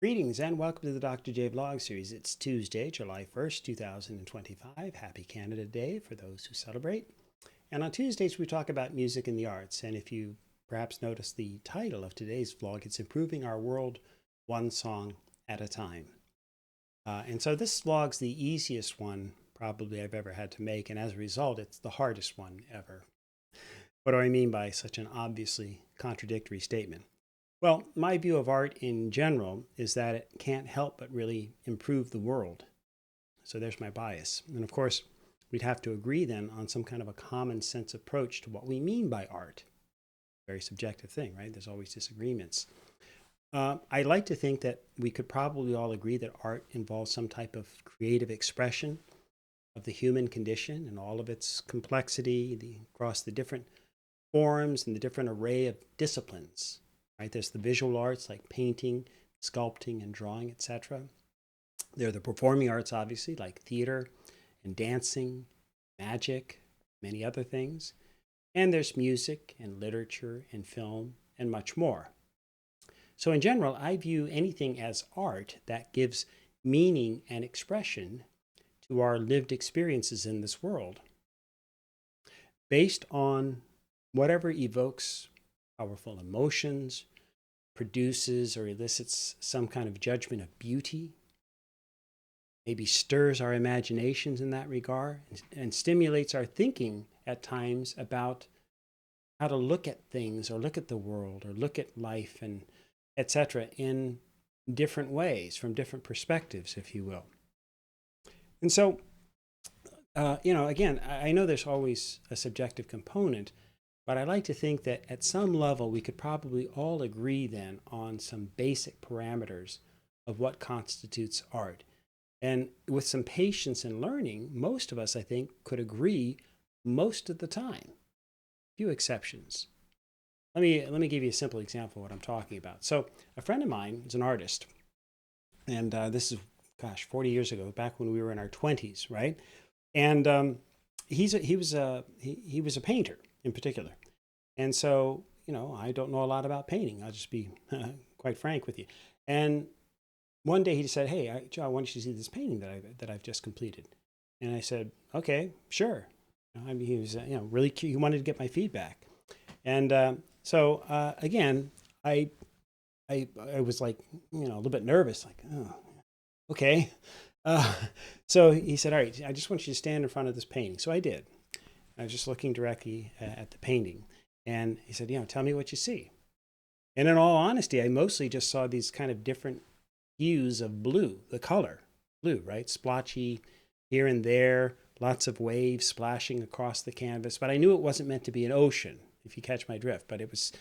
Greetings and welcome to the Dr. J Vlog series. It's Tuesday, July 1st, 2025. Happy Canada Day for those who celebrate. And on Tuesdays, we talk about music and the arts. And if you perhaps notice the title of today's vlog, it's Improving Our World One Song at a Time. And so this vlog's the easiest one probably I've ever had to make. And as a result, it's the hardest one ever. What do I mean by such an obviously contradictory statement? Well, my view of art in general is that it can't help but really improve the world. So there's my bias. And of course, we'd have to agree then on some kind of a common sense approach to what we mean by art. Very subjective thing, right? There's always disagreements. I like to think that we could probably all agree that art involves some type of creative expression of the human condition and all of its complexity across the different forms and the different array of disciplines. Right? There's the visual arts like painting, sculpting, and drawing, etc. There are the performing arts, obviously, like theater and dancing, magic, many other things. And there's music and literature and film and much more. So in general, I view anything as art that gives meaning and expression to our lived experiences in this world, based on whatever evokes powerful emotions, produces or elicits some kind of judgment of beauty, maybe stirs our imaginations in that regard, and stimulates our thinking at times about how to look at things or look at the world or look at life and etc. in different ways, from different perspectives, if you will. And so, again, I know there's always a subjective component, but I like to think that at some level, we could probably all agree then on some basic parameters of what constitutes art. And with some patience and learning, most of us, I think, could agree most of the time. Few exceptions. Let me give you a simple example of what I'm talking about. So a friend of mine is an artist, and this is, 40 years ago, back when we were in our 20s, right? And he was a painter in particular. And so, I don't know a lot about painting. I'll just be quite frank with you. And one day he just said, "Hey, Joe, I want you to see this painting that I've just completed." And I said, "Okay, sure." He was, really cute. He wanted to get my feedback. And so again, I was like, a little bit nervous, like, oh, okay. So he said, "All right, I just want you to stand in front of this painting." So I did. I was just looking directly at the painting. And he said, "Tell me what you see." And in all honesty, I mostly just saw these kind of different hues of blue, the color, blue, right? Splotchy here and there, lots of waves splashing across the canvas. But I knew it wasn't meant to be an ocean, if you catch my drift. But it was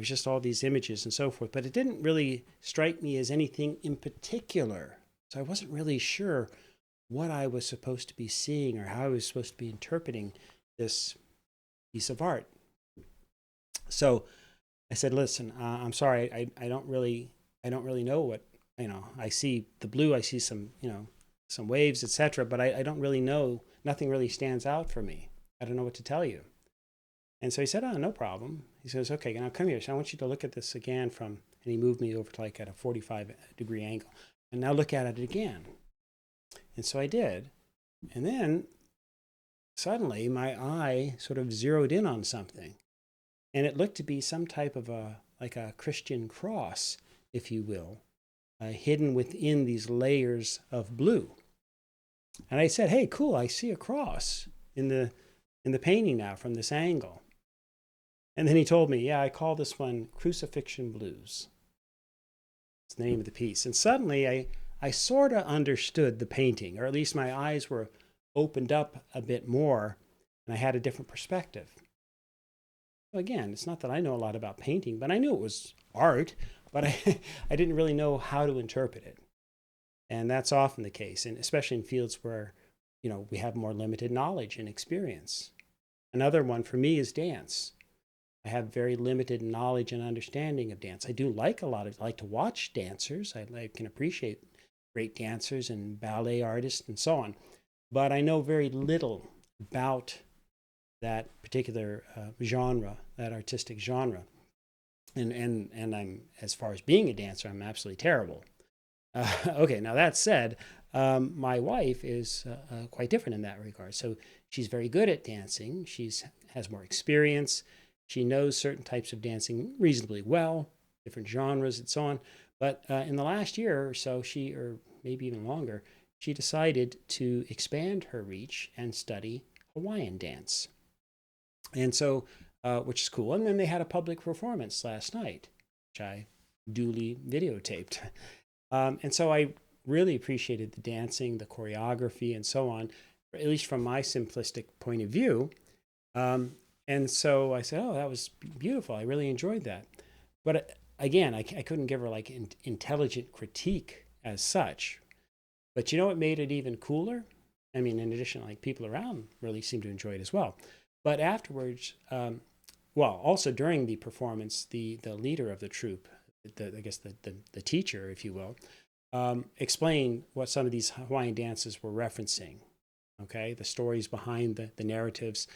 just all these images and so forth. But it didn't really strike me as anything in particular. So I wasn't really sure what I was supposed to be seeing or how I was supposed to be interpreting this piece of art. So I said, "Listen, I'm sorry, I don't really know what, I see the blue, I see some, some waves, etc. But I don't really know, nothing really stands out for me. I don't know what to tell you." And so he said, "Oh, no problem." He says, "Okay, now come here. So I want you to look at this again and he moved me over to like at a 45-degree angle. And now look at it again." And so I did. And then suddenly my eye sort of zeroed in on something. And it looked to be some type of a Christian cross, if you will, hidden within these layers of blue. And I said, "Hey, cool, I see a cross in the painting now from this angle." And then he told me, "Yeah, I call this one Crucifixion Blues." It's the name of the piece. And suddenly I sort of understood the painting, or at least my eyes were opened up a bit more, and I had a different perspective. Again, it's not that I know a lot about painting, but I knew it was art, but I didn't really know how to interpret it. And that's often the case, and especially in fields where, we have more limited knowledge and experience. Another one for me is dance. I have very limited knowledge and understanding of dance. I do like to watch dancers. I can appreciate great dancers and ballet artists and so on, but I know very little about that particular genre, that artistic genre. and I'm, as far as being a dancer, I'm absolutely terrible. Okay, now that said, my wife is quite different in that regard. So she's very good at dancing. She's has more experience. She knows certain types of dancing reasonably well, different genres and so on. But in the last year or so, or maybe even longer, she decided to expand her reach and study Hawaiian dance. And so, which is cool. And then they had a public performance last night, which I duly videotaped. And so I really appreciated the dancing, the choreography, and so on, at least from my simplistic point of view. And so I said, "Oh, that was beautiful. I really enjoyed that." But again, I couldn't give her like intelligent critique as such. But you know what made it even cooler? I mean, in addition, like people around really seemed to enjoy it as well. But afterwards, well, also during the performance, the leader of the troupe, I guess the teacher, if you will, explained what some of these Hawaiian dances were referencing. Okay, the stories behind the narratives,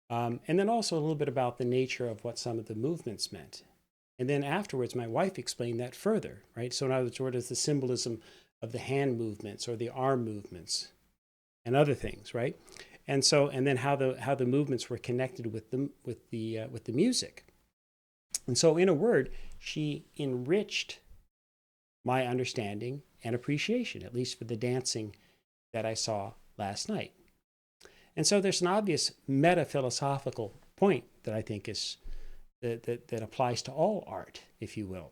and then also a little bit about the nature of what some of the movements meant. And then afterwards, my wife explained that further, right? So in other words, what is the symbolism of the hand movements or the arm movements and other things, right? And so, and then how the movements were connected with the music. And so, in a word, she enriched my understanding and appreciation, at least for the dancing that I saw last night. And so, there's an obvious meta-philosophical point that I think is that applies to all art, if you will.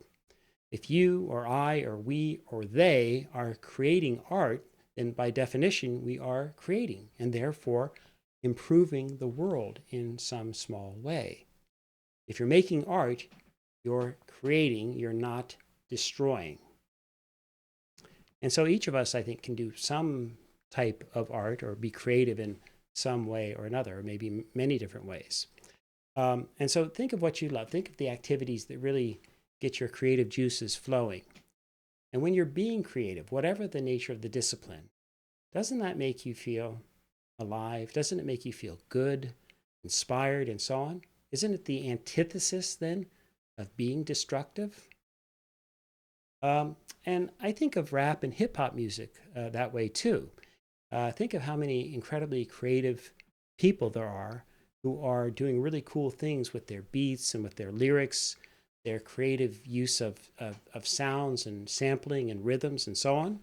If you or I or we or they are creating art, then by definition, we are creating and therefore improving the world in some small way. If you're making art, you're creating, you're not destroying. And so each of us, I think, can do some type of art or be creative in some way or another, or maybe many different ways. And so think of what you love. Think of the activities that really get your creative juices flowing. And when you're being creative, whatever the nature of the discipline, doesn't that make you feel alive? Doesn't it make you feel good, inspired, and so on? Isn't it the antithesis then of being destructive? And I think of rap and hip hop music that way too. Think of how many incredibly creative people there are who are doing really cool things with their beats and with their lyrics, their creative use of sounds and sampling and rhythms and so on.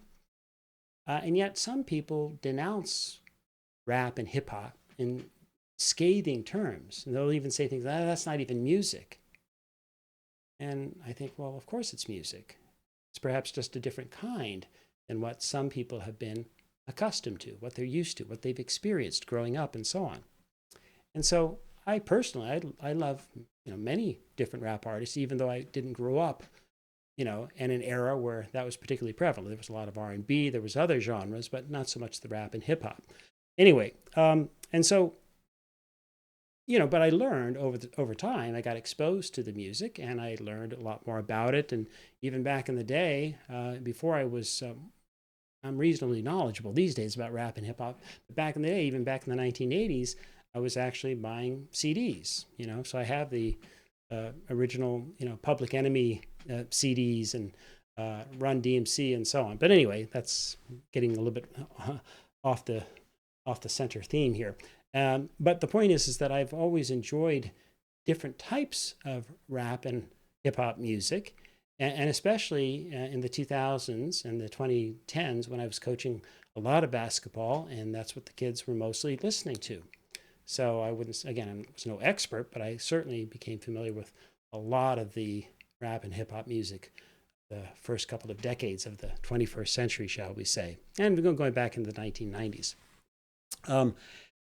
And yet some people denounce rap and hip hop in scathing terms. And they'll even say things, that's not even music. And I think, well, of course it's music. It's perhaps just a different kind than what some people have been accustomed to, what they're used to, what they've experienced growing up and so on. And so I personally, I love many different rap artists, even though I didn't grow up in an era where that was particularly prevalent. There was a lot of R&B, there was other genres, but not so much the rap and hip hop. Anyway, and so, but I learned over time, I got exposed to the music and I learned a lot more about it. And even back in the day, before I was, I'm reasonably knowledgeable these days about rap and hip hop, but back in the day, even back in the 1980s, I was actually buying CDs, so I have the original, Public Enemy CDs and Run DMC and so on. But anyway, that's getting a little bit off the center theme here. But the point is that I've always enjoyed different types of rap and hip hop music, and especially in the 2000s and the 2010s when I was coaching a lot of basketball, and that's what the kids were mostly listening to. So I was no expert, but I certainly became familiar with a lot of the rap and hip hop music the first couple of decades of the 21st century, shall we say, and we're going back into the 1990s. And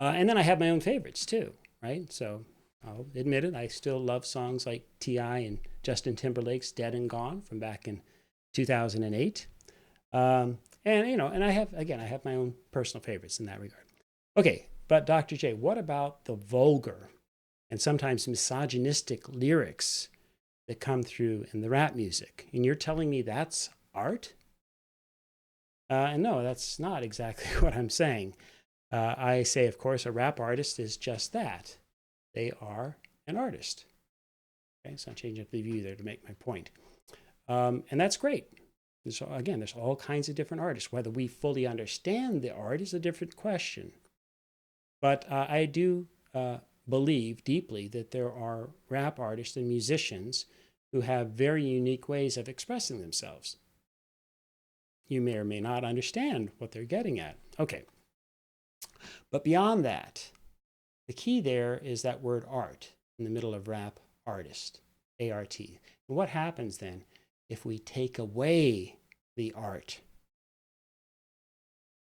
then I have my own favorites too, right? So I'll admit it, I still love songs like T.I. and Justin Timberlake's Dead and Gone from back in 2008. And I have my own personal favorites in that regard. Okay, but Dr. J, what about the vulgar and sometimes misogynistic lyrics that come through in the rap music? And you're telling me that's art? And no, that's not exactly what I'm saying. I say, of course, a rap artist is just that. They are an artist. Okay, so I'm changing up the view there to make my point. And that's great. So again, there's all kinds of different artists. Whether we fully understand the art is a different question. But I do believe deeply that there are rap artists and musicians who have very unique ways of expressing themselves. You may or may not understand what they're getting at. Okay. But beyond that, the key there is that word art in the middle of rap artist, A-R-T. And what happens then if we take away the art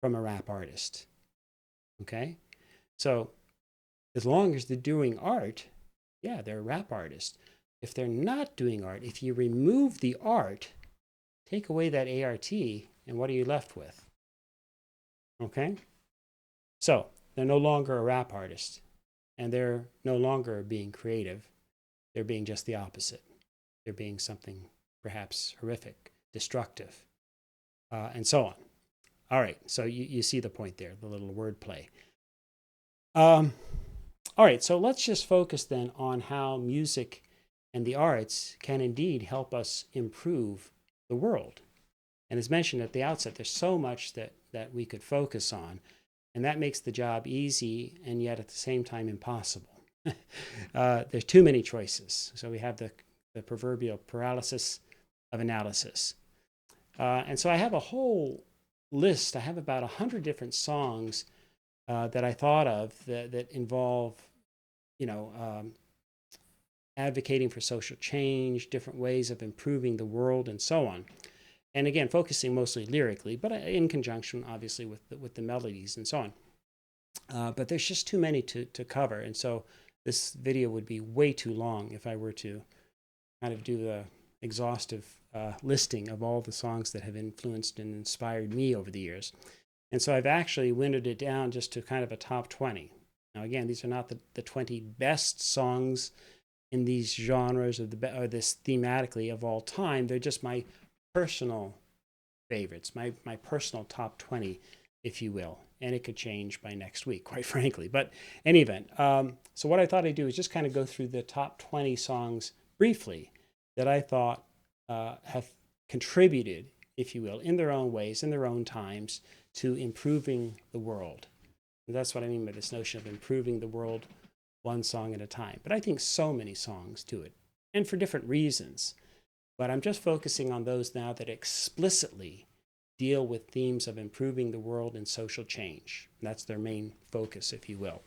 from a rap artist? Okay? So as long as they're doing art, yeah, they're a rap artist. If they're not doing art, if you remove the art, take away that ART, and what are you left with? Okay? So they're no longer a rap artist, and they're no longer being creative. They're being just the opposite. They're being something perhaps horrific, destructive, and so on. All right, so you see the point there, the little wordplay. All right, so let's just focus then on how music and the arts can indeed help us improve the world. And as mentioned at the outset, there's so much that we could focus on, and that makes the job easy and yet at the same time impossible. There's too many choices. So we have the proverbial paralysis of analysis. And so I have a whole list. I have about 100 different songs that I thought of that involve, advocating for social change, different ways of improving the world, and so on. And again, focusing mostly lyrically, but in conjunction, obviously, with the melodies and so on. But there's just too many to cover, and so this video would be way too long if I were to kind of do the exhaustive listing of all the songs that have influenced and inspired me over the years. And so I've actually windowed it down just to kind of a top 20. Now, again, these are not the 20 best songs in these genres or this thematically of all time. They're just my personal favorites, my personal top 20, if you will. And it could change by next week, quite frankly. But in any event, so what I thought I'd do is just kind of go through the top 20 songs briefly that I thought have contributed, if you will, in their own ways, in their own times, to improving the world. And that's what I mean by this notion of improving the world one song at a time. But I think so many songs do it, and for different reasons. But I'm just focusing on those now that explicitly deal with themes of improving the world and social change. That's their main focus, if you will.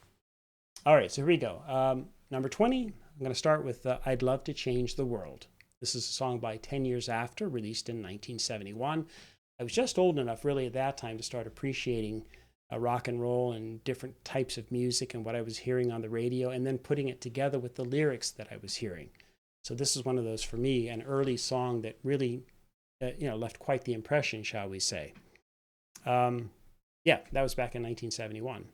All right, so here we go. Number 20, I'm going to start with I'd Love to Change the World. This is a song by 10 Years After, released in 1971. I was just old enough really at that time to start appreciating rock and roll and different types of music and what I was hearing on the radio, and then putting it together with the lyrics that I was hearing. So this is one of those, for me, an early song that really left quite the impression, shall we say. Yeah, that was back in 1971.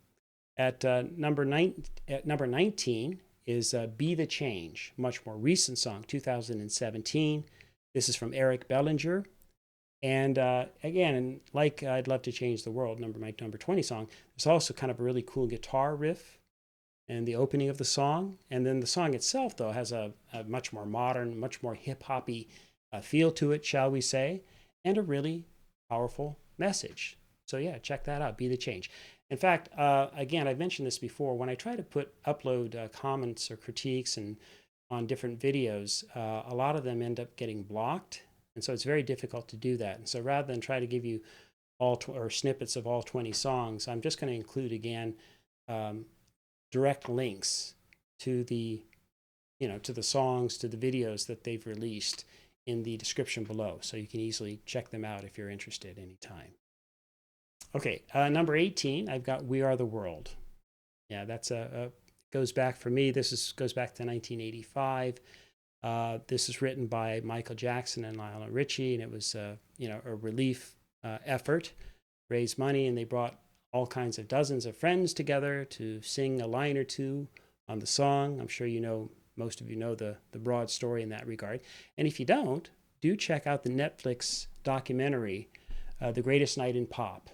At number 19 is Be the Change, much more recent song, 2017. This is from Eric Bellinger. And again, like I'd Love to Change the World, my number 20 song, there's also kind of a really cool guitar riff and the opening of the song. And then the song itself, though, has a much more modern, much more hip-hoppy feel to it, shall we say, and a really powerful message. So yeah, check that out, Be the Change. In fact, again, I've mentioned this before, when I try to upload comments or critiques on different videos, a lot of them end up getting blocked. And so it's very difficult to do that. And so rather than try to give you or snippets of all 20 songs, I'm just going to include, again, direct links to the songs, to the videos that they've released in the description below. So you can easily check them out if you're interested anytime. Okay, number 18, I've got We Are the World. Yeah, that's goes back for me. Goes back to 1985. This is written by Michael Jackson and Lionel Ritchie, and it was a relief effort, raise money, and they brought all kinds of dozens of friends together to sing a line or two on the song. I'm sure most of you know the broad story in that regard. And if you don't, do check out the Netflix documentary, The Greatest Night in Pop.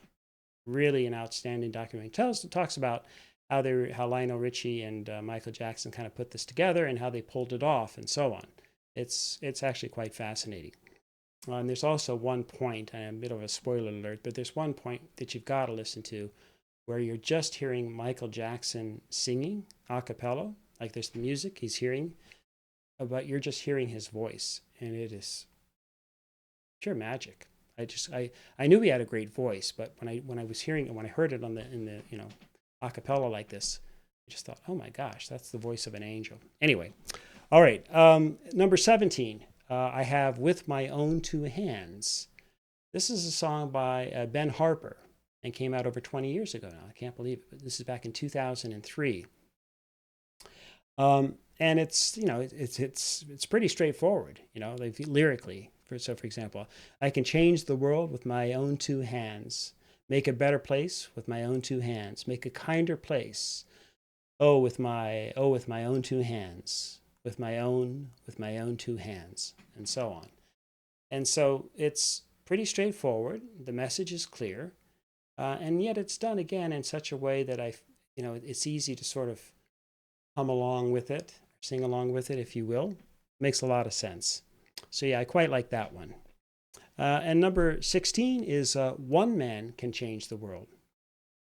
Really an outstanding documentary. It talks about how Lionel Ritchie and Michael Jackson kind of put this together and how they pulled it off and so on. It's actually quite fascinating. And there's also one point, and a bit of a spoiler alert, but there's one point that you've got to listen to where you're just hearing Michael Jackson singing a cappella, like there's the music he's hearing, but you're just hearing his voice, and it is pure magic. I knew he had a great voice, but when I was hearing it, when I heard it in the a cappella like this, I just thought, oh my gosh, that's the voice of an angel. Anyway, all right, number 17, I have With My Own Two Hands. This is a song by Ben Harper and came out over 20 years ago now. I can't believe it, but this is back in 2003. And it's it's pretty straightforward, like lyrically. So for example, I can change the world with my own two hands, make a better place with my own two hands, make a kinder place. With my own two hands, with my own two hands, and so on. And so it's pretty straightforward. The message is clear, and yet it's done again in such a way that it's easy to sort of hum along with it, sing along with it, if you will. Makes a lot of sense. So yeah, I quite like that one. And number 16 is One Man Can Change the World.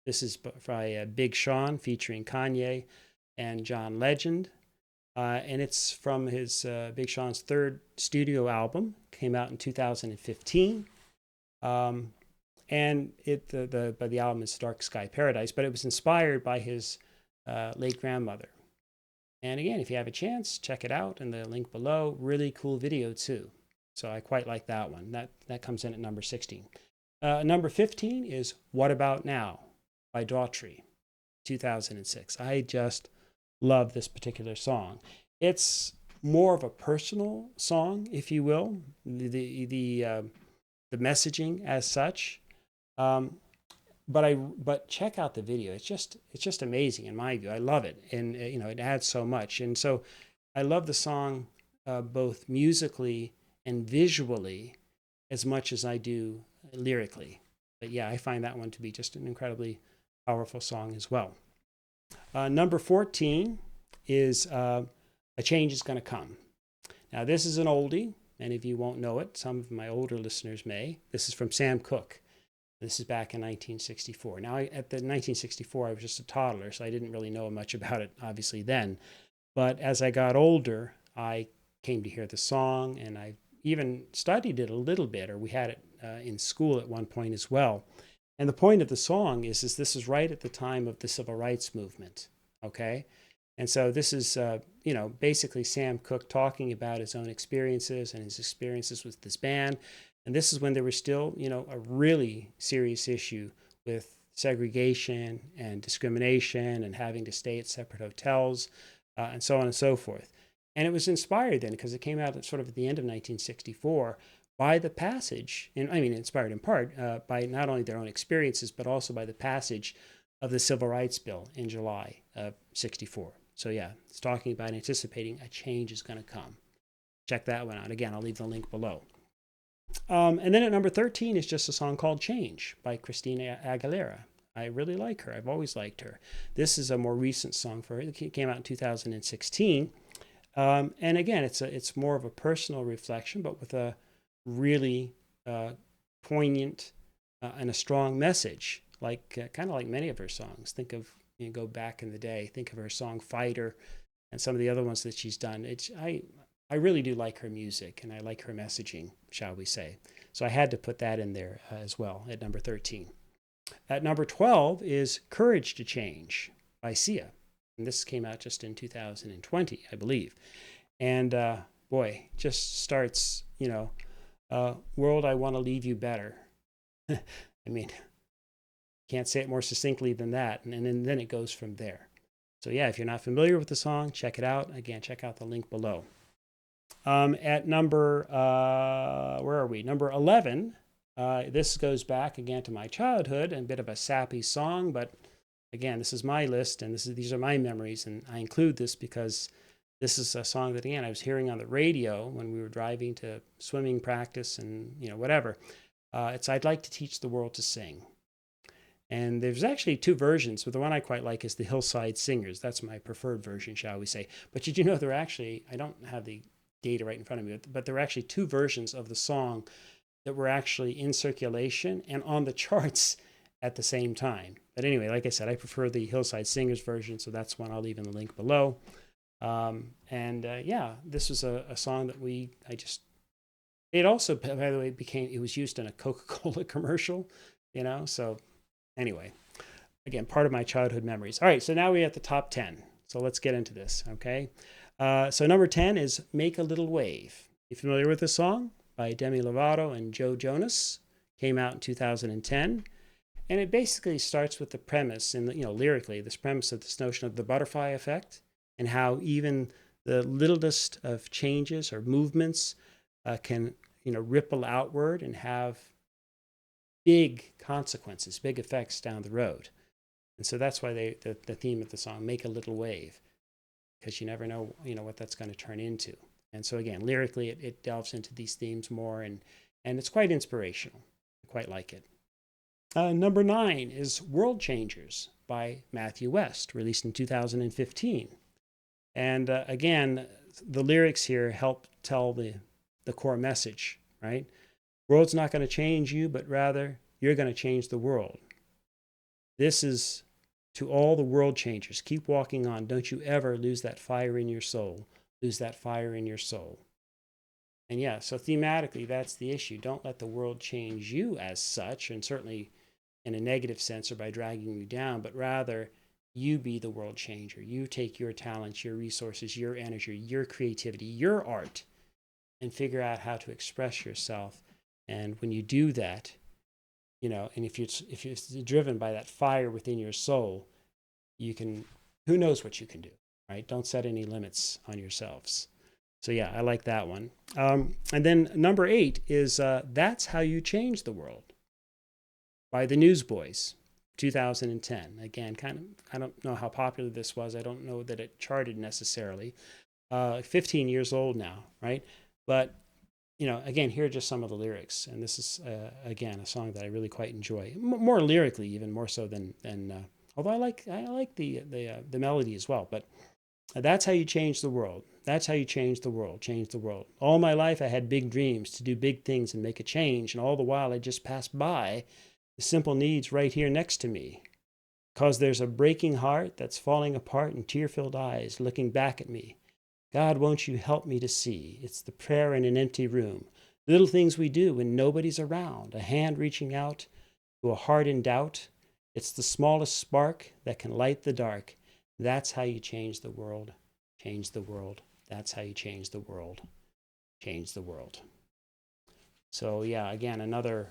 This is by Big Sean featuring Kanye and John Legend. And it's from his Big Sean's third studio album, came out in 2015. And the album is Dark Sky Paradise, but it was inspired by his late grandmother. And again, if you have a chance, check it out in the link below. Really cool video too. So I quite like that one. That comes in at number 16. Number 15 is What About Now by Daughtry, 2006. I just love this particular song. It's more of a personal song, if you will, the messaging as such. But check out the video. It's just amazing in my view. I love it, and it adds so much. And so I love the song both musically and visually as much as I do lyrically. But yeah, I find that one to be just an incredibly powerful song as well. Number 14 is A Change Is Gonna Come. Now this is an oldie. Many of you won't know it. Some of my older listeners may. This is from Sam Cooke. This is back in 1964. Now, at the 1964, I was just a toddler, so I didn't really know much about it, obviously, then. But as I got older, I came to hear the song, and I even studied it a little bit, or we had it in school at one point as well. And the point of the song is this is right at the time of the Civil Rights Movement, okay? And so this is, basically Sam Cooke talking about his own experiences and his experiences with this band. And this is when there was still, a really serious issue with segregation and discrimination and having to stay at separate hotels and so on and so forth. And it was inspired then because it came out sort of at the end of 1964 by the passage, inspired in part by not only their own experiences, but also by the passage of the Civil Rights Bill in July of 64. So yeah, it's talking about anticipating a change is going to come. Check that one out. Again, I'll leave the link below. And then at number 13 is just a song called Change by Christina Aguilera. I really like her. I've always liked her. This is a more recent song for her. It came out in 2016. And again, it's more of a personal reflection, but with a really poignant and a strong message, kind of like many of her songs. Think of, go back in the day, think of her song Fighter and some of the other ones that she's done. I really do like her music, and I like her messaging, shall we say. So I had to put that in there as well at number 13. At number 12 is Courage to Change by Sia. And this came out just in 2020, I believe. And boy, just starts, world, I want to leave you better. Can't say it more succinctly than that. And then it goes from there. So yeah, if you're not familiar with the song, check it out. Again, check out the link below. At number, where are we? Number 11, this goes back again to my childhood, and a bit of a sappy song, but again, this is my list, and these are my memories, and I include this because this is a song that, again, I was hearing on the radio when we were driving to swimming practice and, whatever. It's I'd Like to Teach the World to Sing. And there's actually two versions, but the one I quite like is the Hillside Singers. That's my preferred version, shall we say. But did you know there are actually, I don't have the data right in front of me, but there were actually two versions of the song that were actually in circulation and on the charts at the same time. But anyway, like I said, I prefer the Hillside Singers version, so that's one I'll leave in the link below. Yeah, this was a song that it also, by the way, it was used in a Coca-Cola commercial, so anyway, again, part of my childhood memories. All right, so now we're at the top 10. So let's get into this, okay? So number 10 is Make a Little Wave. You familiar with this song? By Demi Lovato and Jonas. Came out in 2010. And it basically starts with the premise, and lyrically, this premise of this notion of the butterfly effect and how even the littlest of changes or movements can, ripple outward and have big consequences, big effects down the road. And so that's why the theme of the song, Make a Little Wave, because you never know, what that's going to turn into. And so again, lyrically, it delves into these themes more, and it's quite inspirational. I quite like it. Number 9 is World Changers by Matthew West, released in 2015. And again, the lyrics here help tell the core message, right? World's not going to change you, but rather you're going to change the world. This is to all the world changers. Keep walking on. Don't you ever lose that fire in your soul. Lose that fire in your soul. And yeah, so thematically, that's the issue. Don't let the world change you as such, and certainly in a negative sense or by dragging you down, but rather you be the world changer. You take your talents, your resources, your energy, your creativity, your art, and figure out how to express yourself. And when you do that, and if you're driven by that fire within your soul, you can, who knows what you can do, right? Don't set any limits on yourselves. So yeah, I like that one. And then number 8 is That's How You Change the World by the Newsboys, 2010. Again, I don't know how popular this was. I don't know that it charted necessarily. 15 years old now, right? But, again, here are just some of the lyrics. And this is, again, a song that I really quite enjoy. More lyrically, even more so than although I like the melody as well. But that's how you change the world. That's how you change the world. Change the world. All my life I had big dreams to do big things and make a change. And all the while I just passed by the simple needs right here next to me. 'Cause there's a breaking heart that's falling apart and tear-filled eyes looking back at me. God, won't you help me to see? It's the prayer in an empty room. Little things we do when nobody's around. A hand reaching out to a heart in doubt. It's the smallest spark that can light the dark. That's how you change the world. Change the world. That's how you change the world. Change the world. So yeah, again, another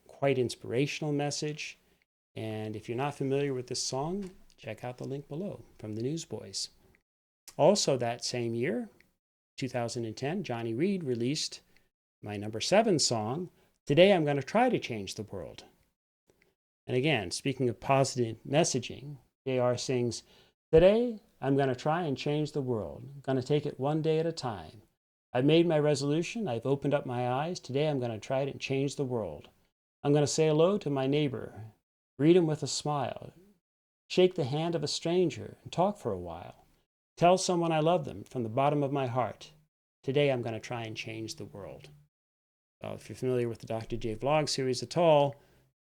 quite inspirational message. And if you're not familiar with this song, check out the link below from the Newsboys. Also that same year, 2010, Reid released my number 7 song, Today I'm Going to Try to Change the World. And again, speaking of positive messaging, JR sings, Today I'm going to try and change the world. I'm going to take it one day at a time. I've made my resolution. I've opened up my eyes. Today I'm going to try to change the world. I'm going to say hello to my neighbor, greet him with a smile, shake the hand of a stranger, and talk for a while. Tell someone I love them from the bottom of my heart. Today I'm going to try and change the world. Well, if you're familiar with the Dr. J vlog series at all,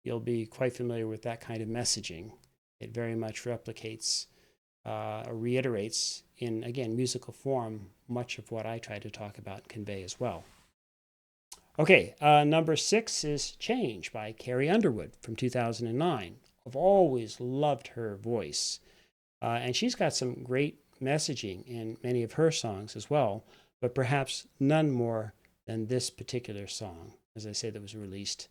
you'll be quite familiar with that kind of messaging. It very much replicates or reiterates in, again, musical form, much of what I try to talk about and convey as well. Okay, number 6 is Change by Carrie Underwood from 2009. I've always loved her voice. And she's got some great messaging in many of her songs as well, but perhaps none more than this particular song, as I say, that was released,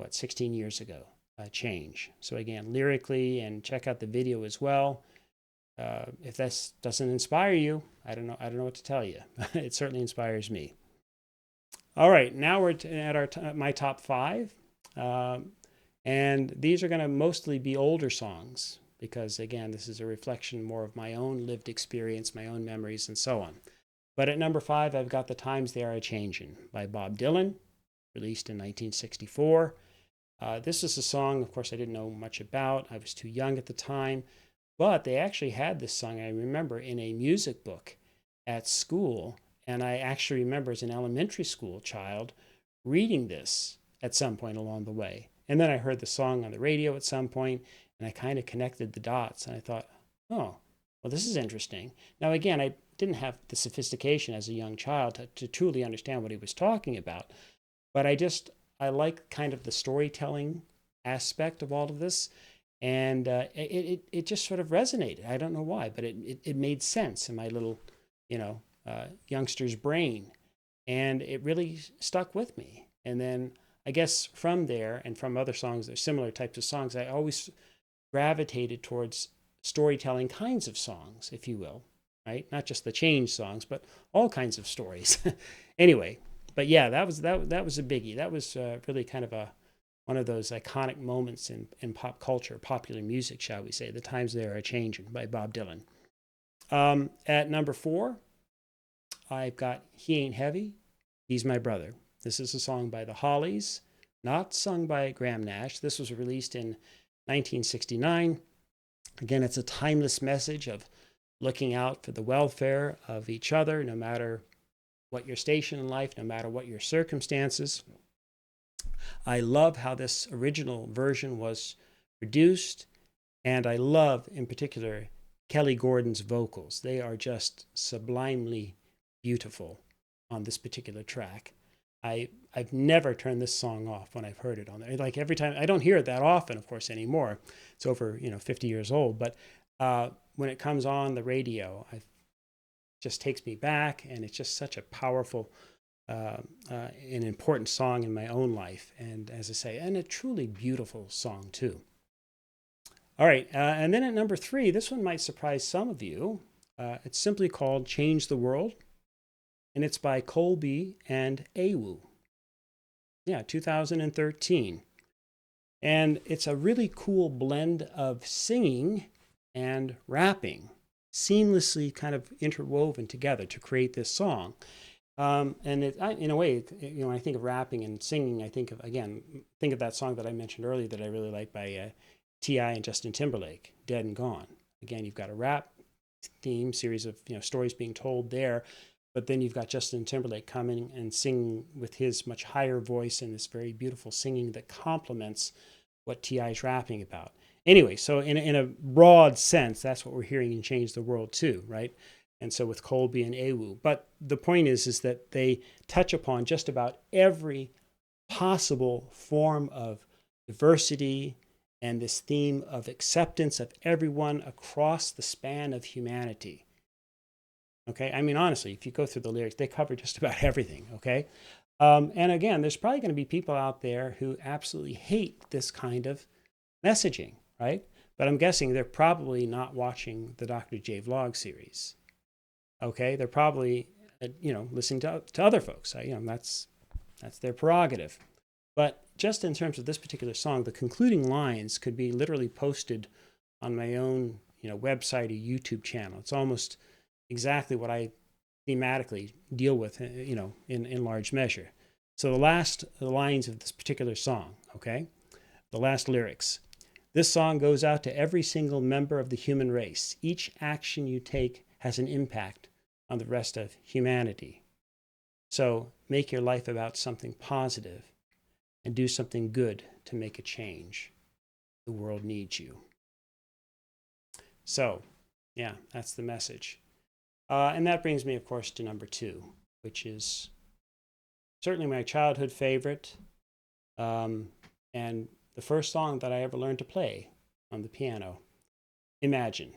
16 years ago, Change. So again, lyrically, and check out the video as well. If this doesn't inspire you, I don't know what to tell you. It certainly inspires me. All right, now we're at my top 5. And these are going to mostly be older songs because, again, this is a reflection more of my own lived experience, my own memories, and so on. But at number 5, I've got The Times They Are A-Changin' by Bob Dylan, released in 1964. This is a song, of course, I didn't know much about. I was too young at the time. But they actually had this song, I remember, in a music book at school. And I actually remember as an elementary school child reading this at some point along the way. And then I heard the song on the radio at some point, and I kind of connected the dots. And I thought, oh, well, this is interesting. Now, again, I didn't have the sophistication as a young child to truly understand what he was talking about. But I like kind of the storytelling aspect of all of this. And it just sort of resonated. I don't know why, but it made sense in my little, youngster's brain. And it really stuck with me. And then I guess from there and from other songs, there's similar types of songs, I always gravitated towards storytelling kinds of songs, if you will, right? Not just the change songs, but all kinds of stories. Anyway, but yeah, that was a biggie. That was really kind of one of those iconic moments in pop culture, popular music, shall we say. The Times They Are Changing by Bob Dylan. At number 4, I've got He Ain't Heavy, He's My Brother. This is a song by the Hollies, not sung by Graham Nash. This was released in 1969. Again, it's a timeless message of looking out for the welfare of each other, no matter what your station in life, no matter what your circumstances. I love how this original version was produced, and I love, in particular, Kelly Gordon's vocals. They are just sublimely beautiful on this particular track. I've never turned this song off when I've heard it on there. Like every time, I don't hear it that often, of course, anymore. It's over, 50 years old. But when it comes on the radio, it just takes me back, and it's just such a powerful, an important song in my own life. And as I say, and a truly beautiful song too. All right, and then at number 3, this one might surprise some of you. It's simply called Change the World, and it's by Colby and Awu. Yeah, 2013. And it's a really cool blend of singing and rapping, seamlessly kind of interwoven together to create this song. And in a way, when I think of rapping and singing, I think of that song that I mentioned earlier that I really like by T.I. and Justin Timberlake, Dead and Gone. Again, you've got a rap theme, series of stories being told there, but then you've got Justin Timberlake coming and singing with his much higher voice and this very beautiful singing that complements what T.I. is rapping about. Anyway, so in a broad sense, that's what we're hearing in Change the World too, right? And so with Colby and Awu. But the point is that they touch upon just about every possible form of diversity and this theme of acceptance of everyone across the span of humanity. Okay, I mean, honestly, if you go through the lyrics, they cover just about everything, okay? And again, there's probably going to be people out there who absolutely hate this kind of messaging, right? But I'm guessing they're probably not watching the Dr. J vlog series. Okay, they're probably, listening to other folks. That's their prerogative. But just in terms of this particular song, the concluding lines could be literally posted on my own, website or YouTube channel. It's almost exactly what I thematically deal with, in large measure. So the last lines of this particular song, okay, the last lyrics. This song goes out to every single member of the human race. Each action you take has an impact on the rest of humanity. So make your life about something positive and do something good to make a change. The world needs you. So, yeah, that's the message. And that brings me, of course, to number 2, which is certainly my childhood favorite, and the first song that I ever learned to play on the piano, Imagine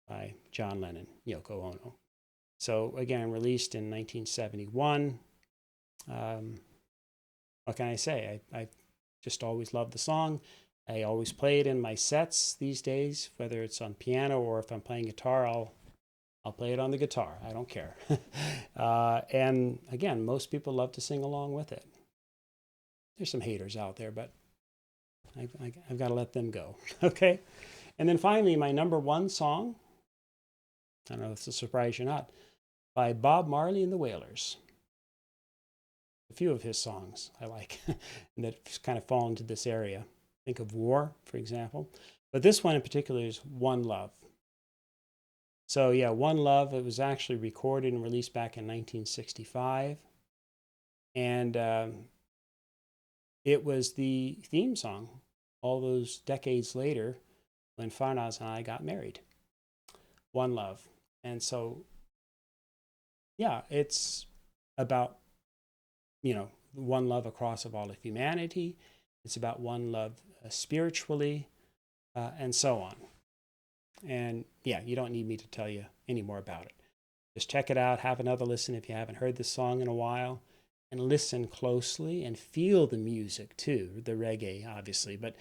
by John Lennon, Yoko Ono. So again, released in 1971. What can I say? I just always loved the song. I always play it in my sets these days, whether it's on piano or if I'm playing guitar, I'll play it on the guitar. I don't care. And again, most people love to sing along with it. There's some haters out there, but I've got to let them go. Okay. And then finally, my number 1 song, I don't know if it's a surprise or not, by Bob Marley and the Wailers. The few of his songs I like that kind of fall into this area. Think of War, for example. But this one in particular is One Love. So yeah, One Love, it was actually recorded and released back in 1965. And it was the theme song all those decades later when Farnaz and I got married. One Love. And so, yeah, it's about, one love across of all of humanity. It's about one love spiritually, and so on. And yeah, you don't need me to tell you any more about it. Just check it out. Have another listen if you haven't heard this song in a while. And listen closely and feel the music too, the reggae, obviously. But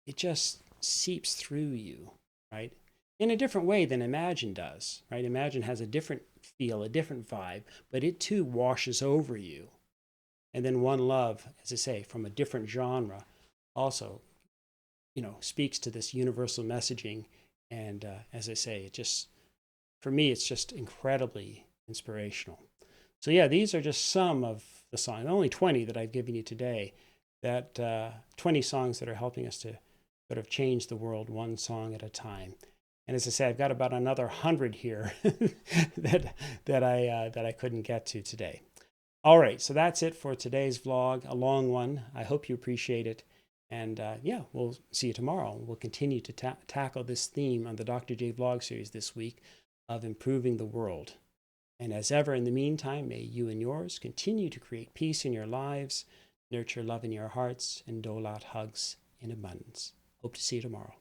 it just seeps through you, right? In a different way than Imagine does, right? Imagine has a different feel, a different vibe, but it too washes over you. And then One Love, as I say, from a different genre, also, speaks to this universal messaging. And as I say, it just, for me, it's just incredibly inspirational. So yeah, these are just some of the songs, only 20 that I've given you today, that 20 songs that are helping us to sort of change the world one song at a time. And as I say, I've got about another 100 here that I couldn't get to today. All right, so that's it for today's vlog, a long one. I hope you appreciate it. And yeah, we'll see you tomorrow. We'll continue to tackle this theme on the Dr. J vlog series this week of improving the world. And as ever, in the meantime, may you and yours continue to create peace in your lives, nurture love in your hearts, and dole out hugs in abundance. Hope to see you tomorrow.